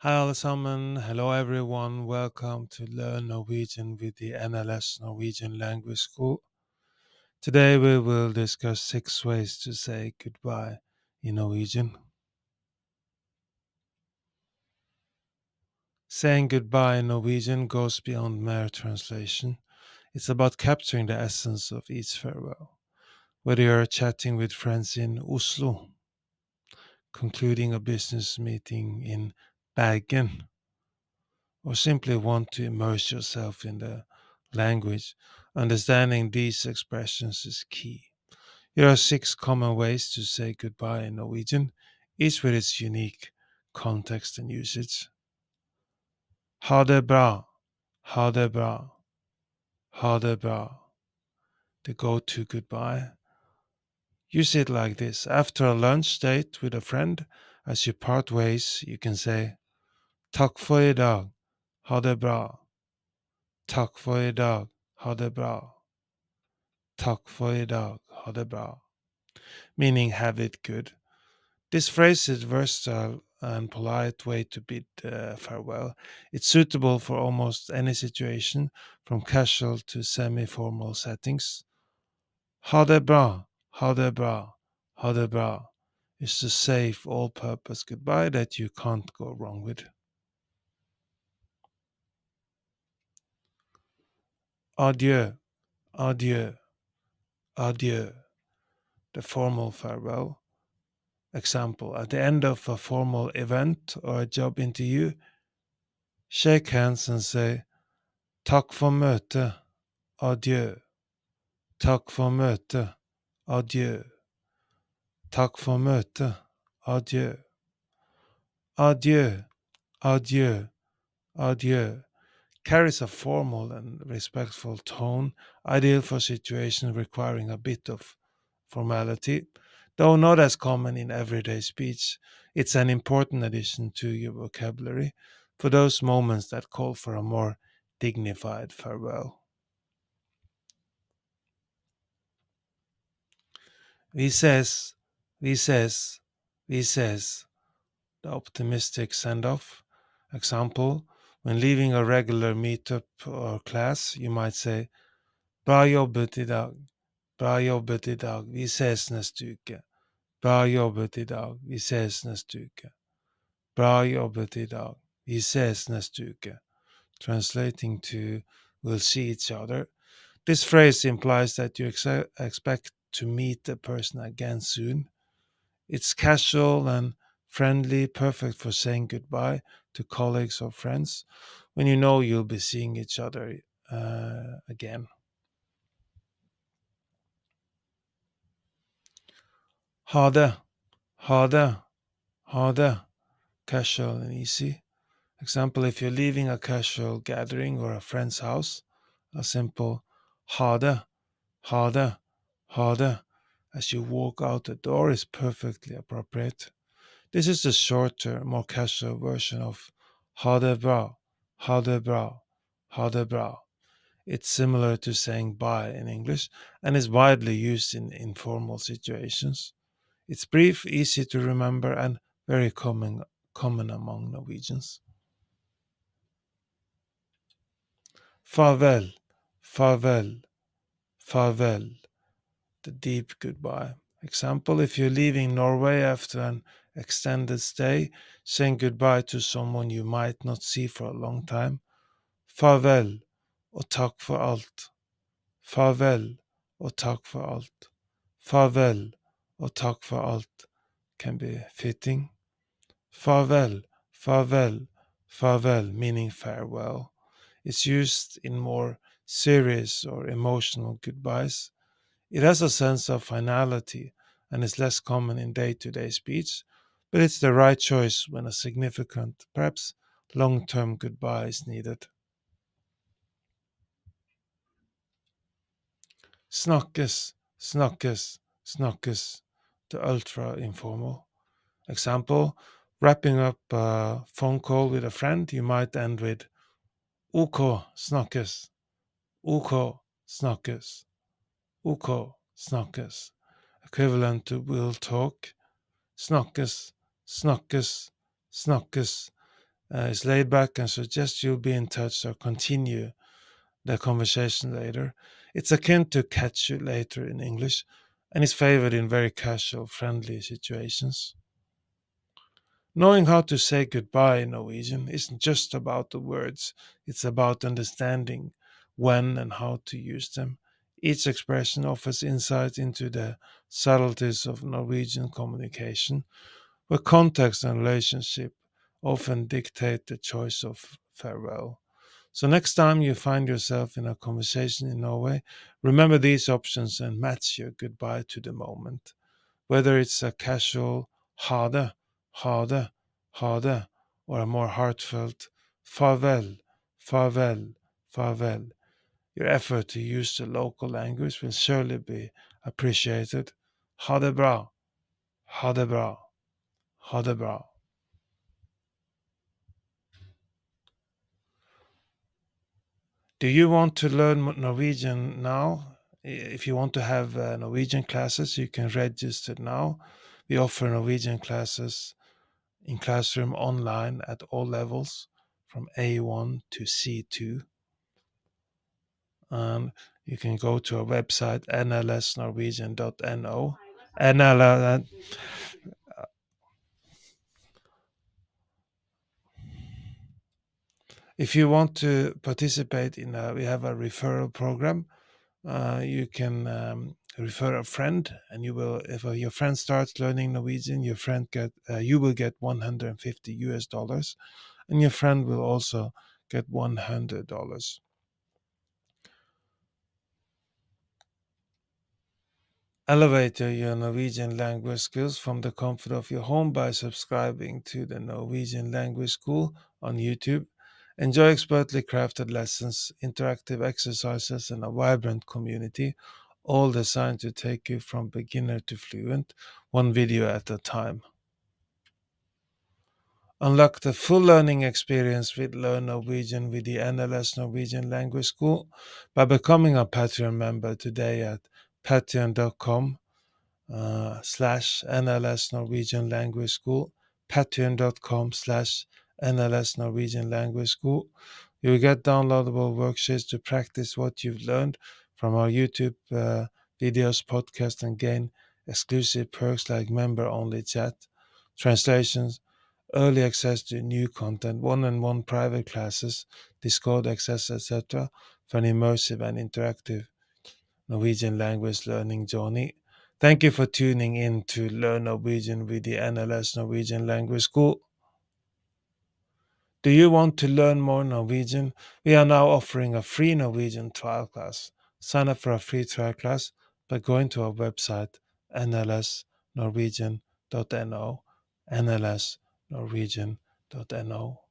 Hi allesammans, hello everyone, welcome to Learn Norwegian with the NLS Norwegian Language School. Today we will discuss 6 ways to say goodbye in Norwegian. Saying goodbye in Norwegian goes beyond mere translation. It's about capturing the essence of each farewell. Whether you're chatting with friends in Oslo, concluding a business meeting in Bergen, or simply want to immerse yourself in the language, understanding these expressions is key. Here are 6 common ways to say goodbye in Norwegian, each with its unique context and usage. Ha det bra, ha det bra, ha det bra. The go-to goodbye. Use it like this. After a lunch date with a friend, as you part ways, you can say Takk for i dag, ha det bra. Takk for i dag, ha det bra. Takk for i dag, ha det bra, meaning have it good. This phrase is versatile and polite way to bid farewell. It's suitable for almost any situation, from casual to semi-formal settings. Ha det bra, ha det bra, ha det bra is the safe all-purpose goodbye that you can't go wrong with. Adieu, adieu, adieu, the formal farewell. Example, at the end of a formal event or a job interview, shake hands and say Takk for møtet, adieu. Takk for møtet, adieu. Takk for møtet, adieu. Adieu, adieu, adieu carries a formal and respectful tone, ideal for situations requiring a bit of formality. Though not as common in everyday speech, it's an important addition to your vocabulary for those moments that call for a more dignified farewell. Vi ses, vi ses, vi ses, the optimistic send off. Example, when leaving a regular meetup or class, you might say Bra jobbet i dag, bra jobbet i dag, vi ses neste uke. Bra jobbet i dag, vi ses neste uke. Bra jobbet i dag, vi ses neste uke. Translating to we'll see each other. This phrase implies that you expect to meet the person again soon. It's casual and friendly, perfect for saying goodbye to colleagues or friends when you know you'll be seeing each other again. Ha det, ha det, ha det. Casual and easy. Example, if you're leaving a casual gathering or a friend's house, a simple ha det, ha det, ha det as you walk out the door is perfectly appropriate. This is the shorter, more casual version of ha det bra, ha det bra, ha det bra. It's similar to saying bye in English and is widely used in informal situations. It's brief, easy to remember, and very common among Norwegians. Farvel, farvel, farvel, the deep goodbye. Example, if you're leaving Norway after an extended stay, saying goodbye to someone you might not see for a long time. Farvel og takk for alt. Farvel og takk for alt. Farvel og takk for alt can be fitting. Farvel, farvel, farvel, meaning farewell. It's used in more serious or emotional goodbyes. It has a sense of finality and is less common in day to day speech, but it's the right choice when a significant, perhaps long term goodbye is needed. Snakkes, snakkes, snakkes, the ultra informal. Example, wrapping up a phone call with a friend, you might end with OK, snakkes, OK, snakkes, OK, snakkes, equivalent to we'll talk. Snakkes, snakkes, snakkes, is laid back and suggests you'll be in touch or continue the conversation later. It's akin to catch you later in English and is favored in very casual, friendly situations. Knowing how to say goodbye in Norwegian isn't just about the words, it's about understanding when and how to use them. Each expression offers insight into the subtleties of Norwegian communication, where context and relationship often dictate the choice of farewell. So, next time you find yourself in a conversation in Norway, remember these options and match your goodbye to the moment. Whether it's a casual harde, harde, harde, or a more heartfelt farvel, farvel, farvel, your effort to use the local language will surely be appreciated. Ha det bra, ha det bra, ha det bra. Do you want to learn Norwegian now? If you want to have Norwegian classes, you can register now. We offer Norwegian classes in classroom online at all levels from A1 to C2. And you can go to our website nlsnorwegian.no. NL, if you want to participate in we have a referral program. You can refer a friend, and you will. If your friend starts learning Norwegian, you will get 150 US dollars, and your friend will also get $100. Elevate your Norwegian language skills from the comfort of your home by subscribing to the Norwegian Language School on YouTube. Enjoy expertly crafted lessons, interactive exercises, and a vibrant community, all designed to take you from beginner to fluent, one video at a time. Unlock the full learning experience with Learn Norwegian with the NLS Norwegian Language School by becoming a Patreon member today at patreon.com slash NLS Norwegian Language School, patreon.com slash NLS Norwegian Language School. You will get downloadable worksheets to practice what you've learned from our YouTube videos, podcast, and gain exclusive perks like member-only chat, translations, early access to new content, one-on-one private classes, Discord access, etc. for an immersive and interactive Norwegian language learning journey. Thank you for tuning in to Learn Norwegian with the NLS Norwegian Language School. Do you want to learn more Norwegian? We are now offering a free Norwegian trial class. Sign up for a free trial class by going to our website nlsnorwegian.no, nlsnorwegian.no.